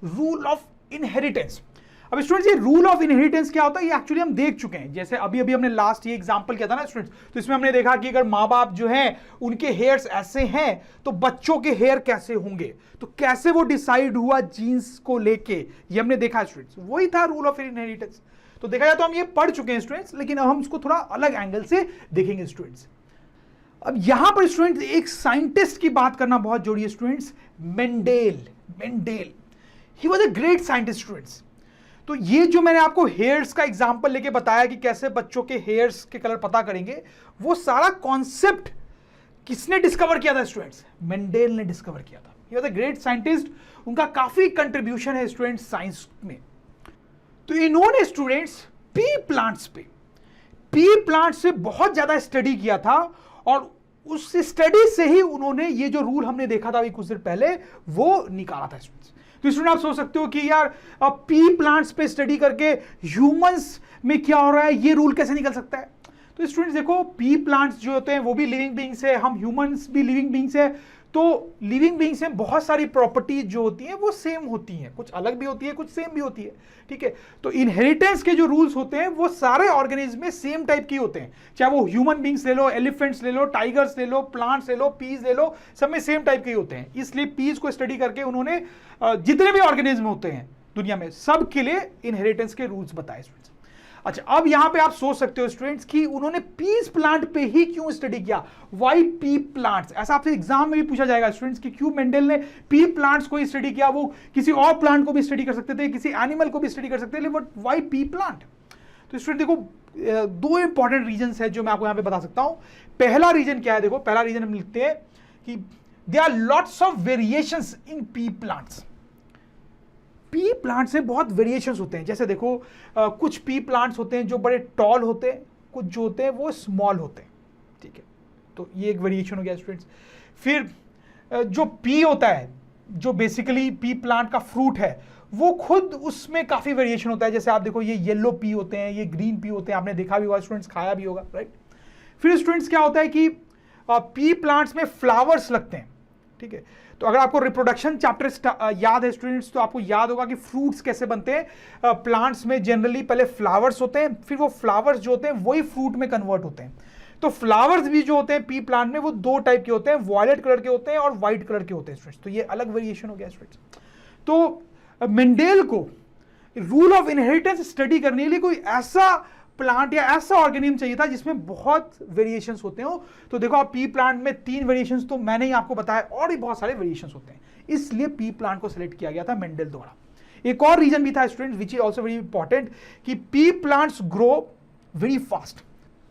Rule of inheritance. अब students ये rule of inheritance क्या होता है ये एक्चुअली हम देख चुके हैं, जैसे अभी अभी हमने लास्ट ये एग्जांपल किया था ना स्टूडेंट्स, तो इसमें हमने देखा कि अगर माँ बाप जो हैं उनके हेयर्स ऐसे हैं तो बच्चों के हेयर कैसे होंगे, तो कैसे वो डिसाइड हुआ जीन्स को लेके, ये हमने देखा स्टूडेंट्स, वही था रूल ऑफ इनहेरिटेंस। तो देखा जाए तो हम ये पढ़ चुके हैं स्टूडेंट्स, लेकिन अब हम इसको थोड़ा अलग एंगल से देखेंगे स्टूडेंट्स। अब यहां पर स्टूडेंट्स एक साइंटिस्ट की बात करना बहुत जरूरी है students, Mendel he was a great scientist students. तो ये जो मैंने आपको हेयर्स का एग्जांपल लेके बताया कि कैसे बच्चों के हेयर्स के कलर पता करेंगे, वो सारा कॉन्सेप्ट किसने डिस्कवर किया था स्टूडेंट्स? मेंडेल ने डिस्कवर किया था। He was a great scientist, उनका काफी कंट्रीब्यूशन है स्टूडेंट्स साइंस में। तो इन्होंने स्टूडेंट्स पी प्लांट से बहुत ज्यादा स्टडी किया था, और उस स्टडी से ही उन्होंने ये जो रूल हमने देखा था अभी कुछ देर पहले वो निकाला था स्टूडेंट्स। तो स्टूडेंट आप सोच सकते हो कि यार पी प्लांट्स पे स्टडी करके ह्यूमंस में क्या हो रहा है, ये रूल कैसे निकल सकता है? तो स्टूडेंट्स देखो, पी प्लांट्स जो होते हैं वो भी लिविंग बीइंग्स है, हम ह्यूमंस भी लिविंग बीइंग्स है। तो लिविंग बीइंग्स में बहुत सारी प्रॉपर्टीज जो होती हैं वो सेम होती हैं, कुछ अलग भी होती है, कुछ सेम भी होती है, ठीक है। तो इनहेरिटेंस के जो रूल्स होते हैं वो सारे ऑर्गेनिज्म में सेम टाइप के होते हैं, चाहे वो ह्यूमन बीइंग्स ले लो, एलिफेंट्स ले लो, टाइगर्स ले लो, प्लांट्स ले लो, पीस ले लो, सब में सेम टाइप के होते हैं। इसलिए पीस को स्टडी करके उन्होंने जितने भी ऑर्गेनिज्म होते हैं दुनिया में सब के लिए इनहेरिटेंस के रूल्स बताए स्टूडेंट्स। अच्छा, अब यहां पे आप सोच सकते हो स्टूडेंट्स कि उन्होंने पीस प्लांट पे ही क्यों स्टडी किया, वाई पी प्लांट्स? ऐसा आपसे एग्जाम में भी पूछा जाएगा स्टूडेंट्स कि क्यों मेंडल ने पी प्लांट्स को ही स्टडी किया, वो किसी और प्लांट को भी स्टडी कर सकते थे, किसी एनिमल को भी स्टडी कर सकते थे, बट वाई पी प्लांट? तो स्टूडेंट देखो, दो इंपॉर्टेंट रीजंस है जो मैं आपको यहां पे बता सकता हूं। पहला रीजन क्या है, देखो पहला रीजन हम लिखते हैं कि there are lots of variations in pea plants. Pea plants में बहुत वेरिएशंस होते हैं, जैसे देखो कुछ पी प्लांट्स होते हैं जो बड़े टॉल होते हैं, कुछ जो होते हैं वो स्मॉल होते हैं, ठीक है। तो ये एक वेरिएशन हो गया स्टूडेंट्स। फिर जो पी होता है, जो बेसिकली पी प्लांट का फ्रूट है, वो खुद उसमें काफी वेरिएशन होता है। जैसे आप देखो, ये येलो पी होते हैं, ये ग्रीन पी होते हैं, आपने देखा भी होगा स्टूडेंट्स, खाया भी होगा, राइट। फिर स्टूडेंट्स क्या होता है कि पी प्लांट्स में फ्लावर्स लगते हैं, ठीक है। तो अगर आपको रिप्रोडक्शन चैप्टर याद है स्टूडेंट्स, तो आपको याद होगा कि फ्रूट्स कैसे बनते हैं। प्लांट्स में जनरली पहले फ्लावर्स होते हैं, फिर वो फ्लावर्स जो होते हैं वही फ्रूट में कन्वर्ट होते हैं। तो फ्लावर्स भी जो होते हैं पी प्लांट में वो दो टाइप के होते हैं, वॉयलेट कलर के होते हैं और व्हाइट कलर के होते हैं स्टूडेंट्स। तो ये अलग वेरिएशन हो गया स्टूडेंट्स। तो मेंडेल को रूल ऑफ इनहेरिटेंस स्टडी करने के लिए कोई ऐसा प्लांट या ऐसा ऑर्गेनिज्म चाहिए था जिसमें बहुत वेरिएशंस होते हो। तो देखो, आप पी प्लांट में 3 वेरिएशंस तो मैंने ही आपको बताया, और भी बहुत सारे वेरिएशंस होते हैं, इसलिए पी प्लांट को सिलेक्ट किया गया था मेंडल द्वारा। एक और रीजन भी था students which is also very important, कि pea plants grow very fast.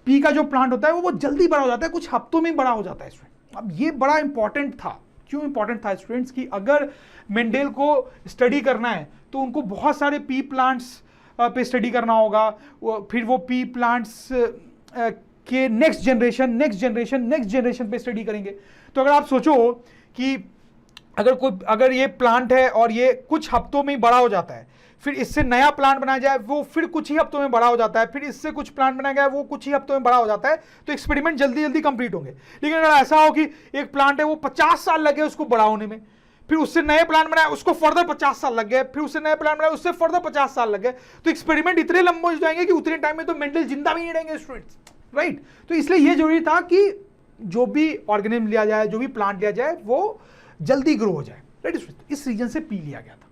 Pea का जो प्लांट होता है वो जल्दी बड़ा हो जाता है, कुछ हफ्तों में बड़ा हो जाता है स्टूडेंट। अब ये बड़ा इंपॉर्टेंट था। क्यों इंपॉर्टेंट था स्टूडेंट्स? कि अगर मेंडेल को स्टडी करना है तो उनको बहुत सारे पी प्लांट्स पे स्टडी करना होगा, फिर वो पी प्लांट्स के नेक्स्ट जनरेशन पे स्टडी करेंगे। तो अगर आप सोचो कि अगर ये प्लांट है और ये कुछ हफ्तों में ही बड़ा हो जाता है, फिर इससे नया प्लांट बनाया जाए वो फिर कुछ ही हफ्तों में बड़ा हो जाता है, फिर इससे कुछ प्लांट बनाया गया वो कुछ ही हफ्तों में बड़ा हो जाता है, तो एक्सपेरिमेंट जल्दी जल्दी कंप्लीट होंगे। लेकिन अगर ऐसा हो कि एक प्लांट है वो 50 साल लगे उसको बड़ा होने में, फिर उससे नए प्लांट बनाए उसको फर्दर 50 साल लग गए, फिर उससे नए प्लांट बनाए उससे फर्दर 50 साल लग गए, तो एक्सपेरिमेंट इतने लंबे हो जाएंगे कि उतने टाइम में तो मेंडल जिंदा भी नहीं रहेंगे स्टूडेंट्स, राइट। तो इसलिए यह जरूरी था कि जो भी ऑर्गेनिज्म लिया जाए, जो भी प्लांट लिया जाए, वो जल्दी ग्रो हो जाए, राइट। इस रीजन से पी लिया गया था।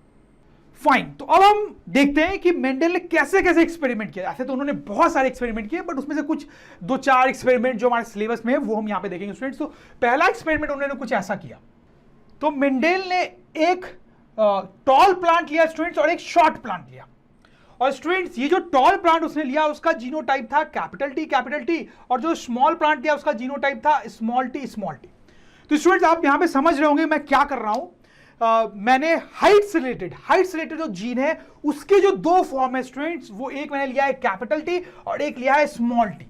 फाइन, तो अब हम देखते हैं कि मेंडल ने कैसे कैसे एक्सपेरिमेंट किया। ऐसे तो उन्होंने बहुत सारे एक्सपेरिमेंट किए, बट उसमें से कुछ 2-4 एक्सपेरिमेंट जो हमारे सिलेबस में है वो हम यहां पे देखेंगे स्टूडेंट्स। तो पहला एक्सपेरिमेंट उन्होंने कुछ ऐसा किया, तो मेंडेल ने एक टॉल प्लांट लिया स्टूडेंट्स और एक शॉर्ट प्लांट लिया। और स्टूडेंट्स ये जो टॉल प्लांट उसने लिया उसका जीनोटाइप था कैपिटल टी, और जो स्मॉल प्लांट लिया उसका जीनोटाइप था स्मॉल टी। तो स्टूडेंट्स आप यहां पे समझ रहे होंगे मैं क्या कर रहा हूं। मैंने हाइट से रिलेटेड जो जीन है उसके जो 2 फॉर्म है स्टूडेंट्स, वो एक मैंने लिया है कैपिटल टी और एक लिया है स्मॉल टी।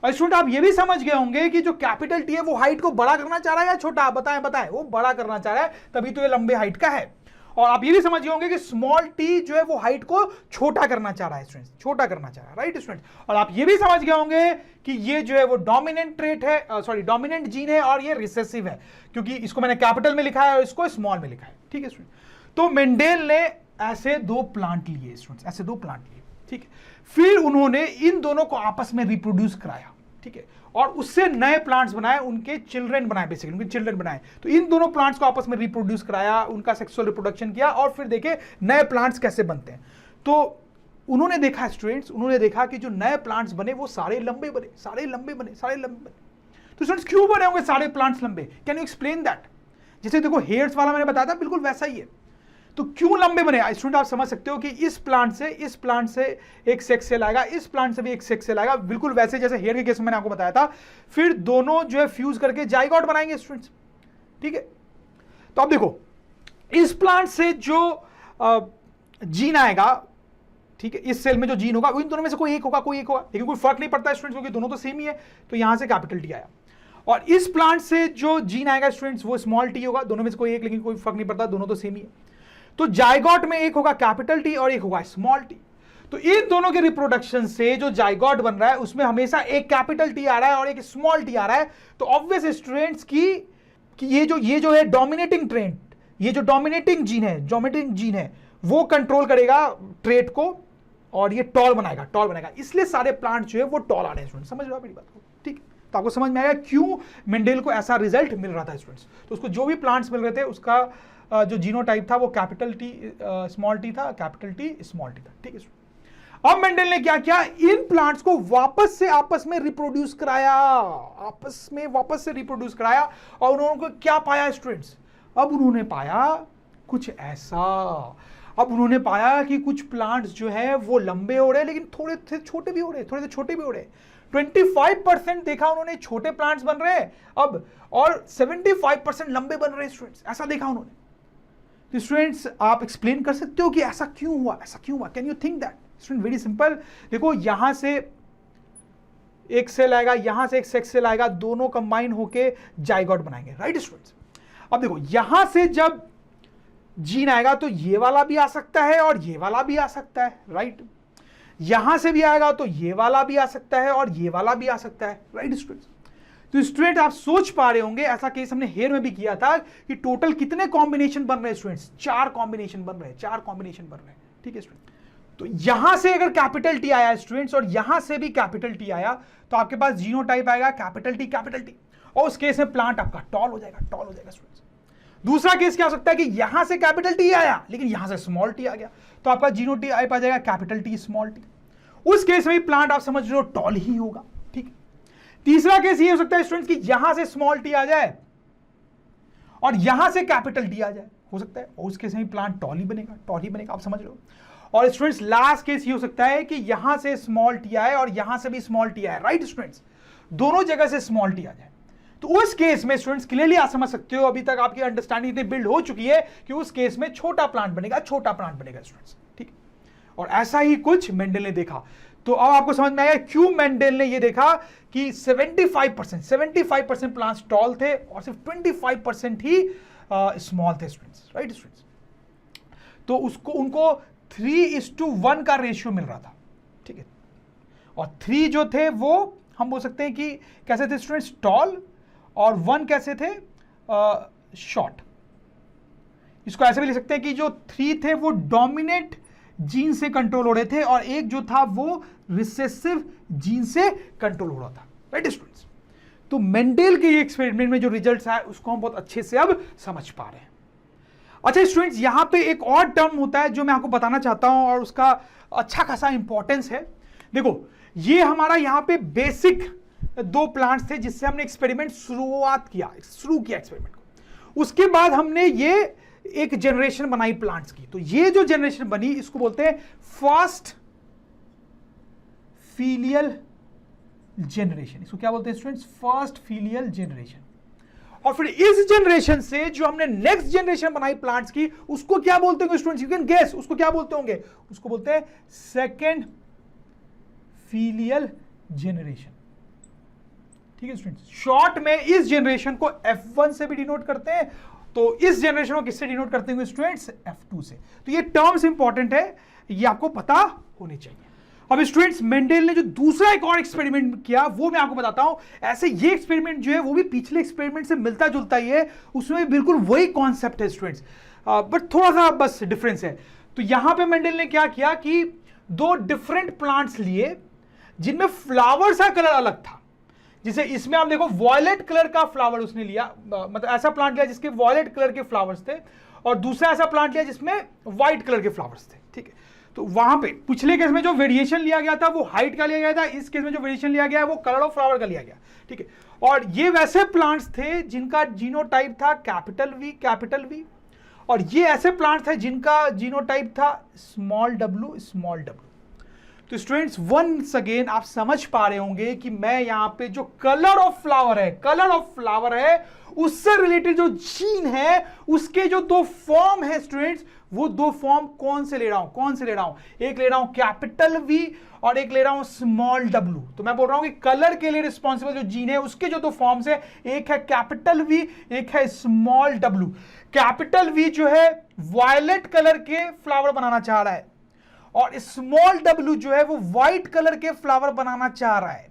और स्टूडेंट आप ये भी समझ गए होंगे कि जो कैपिटल टी है वो हाइट को बड़ा करना चाह रहा है या छोटा, बताएं, वो बड़ा करना चाह रहा है, तभी तो ये लंबे हाइट का है। और आप ये भी समझ गए होंगे कि स्मॉल टी जो है वो हाइट को छोटा करना चाह रहा है स्टूडेंट्स, छोटा करना चाह रहा है, राइट स्टूडेंट। और आप ये भी समझ गए होंगे कि ये जो है वो डोमिनेंट जीन है और ये रिसेसिव है, क्योंकि इसको मैंने कैपिटल में लिखा है और इसको स्मॉल में लिखा है, ठीक है स्टूडेंट। तो मेंडेल ने ऐसे दो प्लांट लिए स्टूडेंट्स, ऐसे दो प्लांट लिए, ठीक है। फिर उन्होंने इन दोनों को आपस में रिप्रोड्यूस कराया, ठीक है, और उससे नए प्लांट्स बनाए, उनके चिल्ड्रन बनाए, बेसिकली उनके चिल्ड्रन बनाए। तो इन दोनों प्लांट्स को आपस में रिप्रोड्यूस कराया, उनका सेक्सुअल रिप्रोडक्शन किया, और फिर देखे नए प्लांट्स कैसे बनते हैं। तो उन्होंने देखा स्टूडेंट्स, उन्होंने देखा कि जो नए प्लांट्स बने वो सारे लंबे बने, सारे लंबे बने, सारे लंबे बने। तो स्टूडेंट्स क्यों बने होंगे सारे प्लांट्स लंबे? Can you explain that? जैसे देखो हेयर्स वाला मैंने बताया था, बिल्कुल वैसा ही है। तो क्यों लंबे बने स्टूडेंट? आप समझ सकते हो कि इस प्लांट से एक सेक्स सेल आएगा, इस प्लांट से भी एक सेक्स सेल आएगा, बिल्कुल वैसे जैसे हेयर के केस में मैंने आपको बताया था। फिर दोनों जो है फ्यूज करके जाइगोट बनाएंगे स्टूडेंट्स, ठीक है। तो अब देखो इस प्लांट से जो जीन आएगा, ठीक है, इस सेल में जो जीन होगा इन दोनों में से कोई एक होगा, कोई एक होगा, लेकिन कोई फर्क नहीं पड़ता स्टूडेंट्स, क्योंकि दोनों तो सेम ही है। तो यहां से कैपिटल टी आया, और इस प्लांट से जो जीन आएगा स्टूडेंट्स वो स्मॉल टी होगा, दोनों में से कोई एक, लेकिन कोई फर्क नहीं पड़ता, दोनों तो सेम ही है। तो जाइगोट में एक होगा कैपिटल टी और एक होगा स्मॉल टी। तो इन दोनों के रिप्रोडक्शन से जो जाइगोट बन रहा है उसमें हमेशा एक कैपिटल टी आ रहा है और एक स्मॉल टी आ रहा है। तो ऑब्वियस स्टूडेंट्स की ये जो है डोमिनेटिंग ट्रेंड, ये जो डोमिनेटिंग जीन है वो कंट्रोल करेगा ट्रेट को, और ये टॉल बनाएगा। इसलिए सारे प्लांट जो है वो टॉल आ रहे हैं स्टूडेंट। समझ रहे हो मेरी बात को? ठीक, तो आपको समझ में आएगा क्यों मेंडेल को ऐसा रिजल्ट मिल रहा था स्टूडेंट्स। तो उसको जो भी प्लांट्स मिल रहे थे उसका जो जीनोटाइप था वो कैपिटल टी स्मॉल टी था, कैपिटल टी स्मॉल टी था, ठीक है। अब मेंडेल ने क्या किया, इन प्लांट्स को वापस से आपस में रिप्रोड्यूस कराया, और उन्होंने क्या पाया स्टूडेंट्स? अब उन्होंने पाया कुछ ऐसा, अब उन्होंने पाया कि कुछ प्लांट्स जो है वो लंबे हो रहे हैं, लेकिन थोड़े से छोटे भी हो रहे हैं। 25% देखा उन्होंने छोटे प्लांट्स बन रहे हैं अब, और 75% लंबे बन रहे हैं स्टूडेंट्स, ऐसा देखा उन्होंने। तो स्टूडेंट्स आप एक्सप्लेन कर सकते हो कि ऐसा क्यों हुआ? Can you think that? Student very simple, देखो यहां से एक सेल आएगा, यहां से एक सेक्स सेल आएगा, दोनों कंबाइन होके जाइगोट बनाएंगे, राइट स्टूडेंट्स। अब देखो यहां से जब जीन आएगा तो ये वाला भी आ सकता है और ये वाला भी आ सकता है, राइट। यहां से भी आएगा तो ये वाला भी आ सकता है और ये वाला भी आ सकता है, राइट स्टूडेंट्स। तो स्टूडेंट आप सोच पा रहे होंगे, ऐसा केस हमने हेयर में भी किया था कि टोटल कितने कॉम्बिनेशन बन रहे हैं स्टूडेंट्स? 4 कॉम्बिनेशन बन रहे हैं, ठीक है स्टूडेंट। तो यहां से अगर कैपिटल टी आया स्टूडेंट्स और यहां से भी कैपिटल टी आया, तो आपके पास जीनोटाइप आएगा कैपिटल टी, और उस केस में प्लांट आपका टॉल हो जाएगा स्टूडेंट्स। दूसरा केस क्या हो सकता है कि यहां से कैपिटल टी आया लेकिन यहां से स्मॉल टी आ गया, तो आपका जीनोटाइप आ जाएगा कैपिटल टी स्मॉल टी। उस केस में भी प्लांट आप समझ रहे हो टॉल ही होगा, ठीक है। तीसरा केस ये हो सकता है स्टूडेंट्स कि यहां से स्मॉल टी आ जाए और यहां से कैपिटल टी आ जाए, हो सकता है, और उस केस में प्लांट टॉल ही बनेगा, आप समझ रहे हो। और स्टूडेंट्स लास्ट केस ये हो सकता है कि यहां से स्मॉल टी आए और यहां से भी स्मॉल टी आए, राइट स्टूडेंट्स, दोनों जगह से स्मॉल टी आ जाए। तो उस केस में स्टूडेंट्स क्लियरली आप समझ सकते हो, अभी तक आपकी अंडरस्टैंडिंग इतनी बिल्ड हो चुकी है कि उस केस में छोटा प्लांट बनेगा स्टूडेंट्स, ठीक। और ऐसा ही कुछ मेंडल ने देखा। तो अब आपको समझ में आया क्यों मेंडल ने यह देखा कि 75% प्लांट्स टॉल थे और सिर्फ 25% ही स्मॉल थे स्टूडेंट्स, राइट स्टूडेंट्स। तो उनको 3:1 का रेशियो मिल रहा था, ठीक है। और 3 जो थे वो हम बोल सकते हैं कि कैसे थे स्टूडेंट्स? टॉल, और 1 कैसे थे? शॉर्ट। इसको ऐसे भी लिख सकते हैं कि जो 3 थे वो डोमिनेंट जीन से कंट्रोल हो रहे थे और एक जो था वो रिसेसिव जीन से कंट्रोल हो रहा था, राइट स्टूडेंट्स। तो मेंडेल के ये एक्सपेरिमेंट में जो रिजल्ट्स आए उसको हम बहुत अच्छे से अब समझ पा रहे हैं। अच्छा स्टूडेंट्स, यहां पे एक और टर्म होता है जो मैं आपको बताना चाहता हूं और उसका अच्छा खासा इंपॉर्टेंस है। देखो ये हमारा यहां पे बेसिक 2 प्लांट्स थे जिससे हमने एक्सपेरिमेंट शुरू किया एक्सपेरिमेंट को। उसके बाद हमने ये एक जनरेशन बनाई प्लांट्स की। तो ये जो जनरेशन बनी इसको बोलते हैं फर्स्ट फीलियल जनरेशन। इसको क्या बोलते हैं स्टूडेंट्स? First filial generation. और फिर इस जनरेशन से जो हमने नेक्स्ट जनरेशन बनाई प्लांट्स की उसको क्या बोलते होंगे स्टूडेंट्स? यू कैन गेस उसको क्या बोलते होंगे? उसको बोलते हैं सेकेंड फीलियल जनरेशन, ठीक है स्टूडेंट्स। शॉर्ट में इस जनरेशन को F1 से भी डिनोट करते हैं, तो इस जनरेशन को किससे डिनोट करते हैं स्टूडेंट्स? F2 से। तो ये टर्म्स इंपॉर्टेंट है, ये आपको पता होने चाहिए। अब स्टूडेंट्स मेंडेल ने जो दूसरा एक और एक्सपेरिमेंट किया वो मैं आपको बताता हूं। ऐसे ये एक्सपेरिमेंट जो है वो भी पिछले एक्सपेरिमेंट से मिलता जुलता ही है, उसमें भी बिल्कुल वही कॉन्सेप्ट है स्टूडेंट्स, बट थोड़ा सा बस डिफरेंस है। तो यहां पे मेंडल ने क्या किया कि दो डिफरेंट प्लांट्स लिए जिनमें फ्लावर्स का कलर अलग था। जिसे इसमें आप देखो वॉयलेट कलर का फ्लावर उसने लिया, मतलब ऐसा प्लांट लिया जिसके वॉयलेट कलर के फ्लावर्स थे, और दूसरा ऐसा प्लांट लिया जिसमें व्हाइट कलर के फ्लावर्स थे। ठीक है, तो वहां पे पिछले केस में जो वेरिएशन लिया गया था वो हाइट का लिया गया था, इस केस में जो वेरिएशन लिया गया है वो कलर ऑफ फ्लावर का लिया गया। ठीक है, और ये वैसे प्लांट्स थे जिनका जीनोटाइप था कैपिटल वी, और ये ऐसे प्लांट्स थे जिनका जीनोटाइप था स्मॉल w। तो स्टूडेंट्स वंस अगेन आप समझ पा रहे होंगे कि मैं यहां पे जो कलर ऑफ फ्लावर है उससे रिलेटेड जो जीन है उसके जो दो फॉर्म है स्टूडेंट्स, वो दो फॉर्म कौन से ले रहा हूं, एक ले रहा हूं कैपिटल वी और एक ले रहा हूं स्मॉल w। तो मैं बोल रहा हूं कि कलर के लिए रिस्पॉन्सिबल जो जीन है उसके जो दो फॉर्म्स है, एक है कैपिटल वी, एक है स्मॉल w। कैपिटल वी जो है वायलेट कलर के फ्लावर बनाना चाह रहा है और स्मॉल w जो है वो व्हाइट कलर के फ्लावर बनाना चाह रहा है।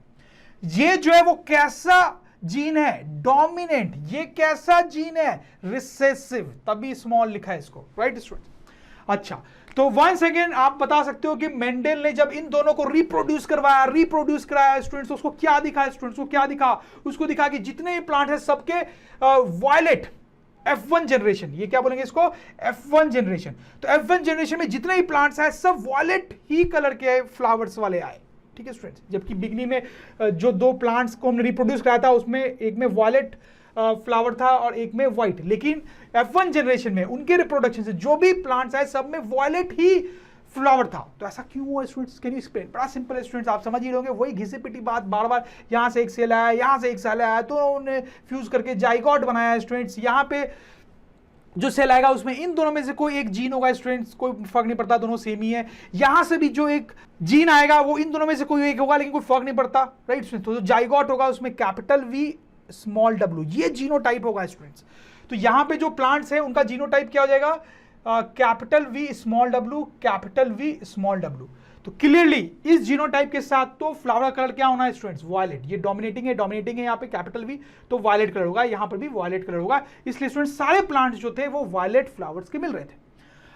ये जो है वो कैसा जीन है, डोमिनेंट। ये कैसा जीन है, रिसेसिव, तभी स्मॉल लिखा है इसको, राइट स्टूडेंट। अच्छा, तो वंस अगेन आप बता सकते हो कि मेंडल ने जब इन दोनों को रिप्रोड्यूस कराया स्टूडेंट्स, उसको क्या दिखा, उसको दिखा कि जितने भी प्लांट है सबके वायलेट F1 जनरेशन, ये क्या बोलेंगे इसको, F1 जनरेशन। तो F1 जनरेशन में जितने भी प्लांट्स आए सब वॉयलेट ही कलर के फ्लावर्स वाले आए। ठीक है स्टूडेंट्स, जबकि बिगनिंग में जो दो प्लांट्स को हमने रिप्रोड्यूस कराया था उसमें एक में वॉयलेट फ्लावर था और एक में व्हाइट, लेकिन F1 जनरेशन में उनके रिप्रोडक्शन से जो भी प्लांट्स आए सब में वॉयलेट ही फ्लावर था। तो ऐसा क्यों हुआ स्टूडेंट्स, कैन यू एक्सप्लेन? बड़ा सिंपल है स्टूडेंट्स, आप समझ ही लोगे, वही घिसी पिटी बात बार बार, यहां से एक सेल आया, यहां से एक सेल आया, तो उन्होंने फ्यूज करके जाइगोट बनाया स्टूडेंट्स। यहां पे जो सेल आएगा उसमें इन दोनों में से कोई एक जीन होगा स्टूडेंट्स, कोई फर्क नहीं पड़ता, दोनों सेम ही है। यहां से भी जो एक जीन आएगा वो इन दोनों में से कोई एक होगा, लेकिन कोई फर्क नहीं पड़ता, राइट स्टूडेंट्स। तो जो जाइगोट होगा उसमें कैपिटल वी स्मॉल w, ये जीनोटाइप होगा स्टूडेंट्स। तो यहां पे जो प्लांट्स है उनका जीनोटाइप क्या हो जाएगा, कैपिटल वी स्मॉल w। तो क्लियरली इस जीनोटाइप के साथ तो फ्लावर कलर क्या होना है स्टूडेंट्स, वॉयलेट। ये डोमिनेटिंग है यहाँ पे कैपिटल वी, तो वॉयलेट कलर होगा, यहाँ पर भी वॉयलेट कलर होगा। इसलिए स्टूडेंट्स सारे प्लांट्स जो थे वो वॉयलेट फ्लावर्स के मिल रहे थे।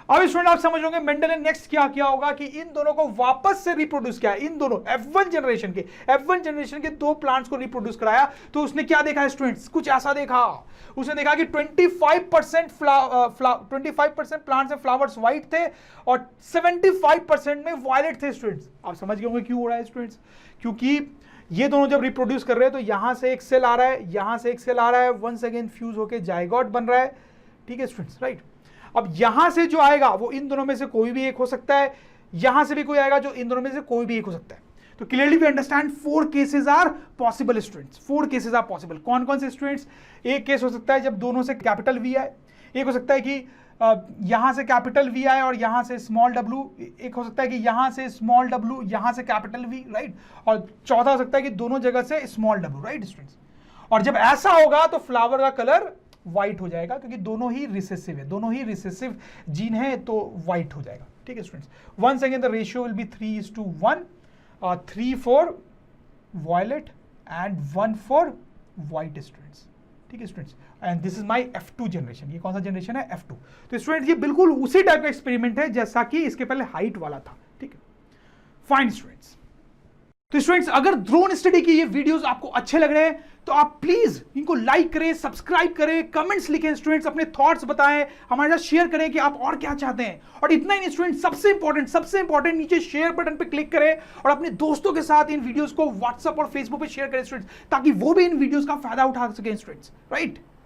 अब स्टूडेंट आप समझ लोगे मेंडल ने नेक्स्ट क्या किया होगा कि इन दोनों को वापस से रिप्रोड्यूस किया, इन दोनों F1 जनरेशन के दो प्लांट्स को रिप्रोड्यूस कराया। तो उसने क्या देखा है स्टूडेंट्स, कुछ ऐसा देखा, उसने देखा कि 25% प्लांट्स में फ्लावर्स व्हाइट थे और 75% में वायलेट थे स्टूडेंट्स। आप समझ गए होंगे क्यों हो रहा है स्टूडेंट्स, क्योंकि ये दोनों जब रिप्रोड्यूस कर रहे हैं तो यहां से एक सेल आ रहा है, यहां से एक सेल आ रहा है, वंस अगेन फ्यूज होकर जाइगोट बन रहा है। ठीक है स्टूडेंट्स, राइट। अब यहां से जो आएगा वो इन दोनों में से कोई भी एक हो सकता है, यहां से भी कोई आएगा जो इन दोनों में से कोई भी एक हो सकता है। तो clearly we understand 4 cases are possible students, 4 cases are possible. कौन कौन से स्टूडेंट्स, एक केस हो सकता है जब दोनों से कैपिटल वी आए, एक हो सकता है कि यहां से कैपिटल वी आए और यहां से स्मॉल w, एक हो सकता है कि यहां से स्मॉल w यहां से कैपिटल वी, राइट, और चौथा हो सकता है कि दोनों जगह से स्मॉल w, राइट स्टूडेंट्स। और जब ऐसा होगा तो फ्लावर का कलर व्हाइट हो जाएगा, क्योंकि दोनों ही रिसेसिव है, दोनों ही रिसेसिव जीन है, तो व्हाइट हो जाएगा। ठीक है students, once again the ratio will be 3:1, 3 for violet and 1 for white students. ठीक है students, and this is my F2 generation. ये कौन सा जनरेशन है, F2। तो स्टूडेंट्स ये बिल्कुल उसी टाइप का एक्सपेरिमेंट है जैसा कि इसके पहले हाइट वाला था। ठीक है, फाइन स्टूडेंट्स। तो स्टूडेंट्स अगर ड्रोन स्टडी की ये वीडियोस आपको अच्छे लग रहे हैं तो आप प्लीज इनको लाइक करें, सब्सक्राइब करें, कमेंट्स लिखें स्टूडेंट्स, अपने थॉट्स बताएं, हमारे साथ शेयर करें कि आप और क्या चाहते हैं। और इतना ही नहीं स्टूडेंट्स, सबसे इंपॉर्टेंट नीचे शेयर बटन पे क्लिक करें और अपने दोस्तों के साथ इन वीडियोस को व्हाट्सएप और फेसबुक पे शेयर करें स्टूडेंट्स, ताकि वो भी इन वीडियोस का फायदा उठा सकें स्टूडेंट्स, राइट।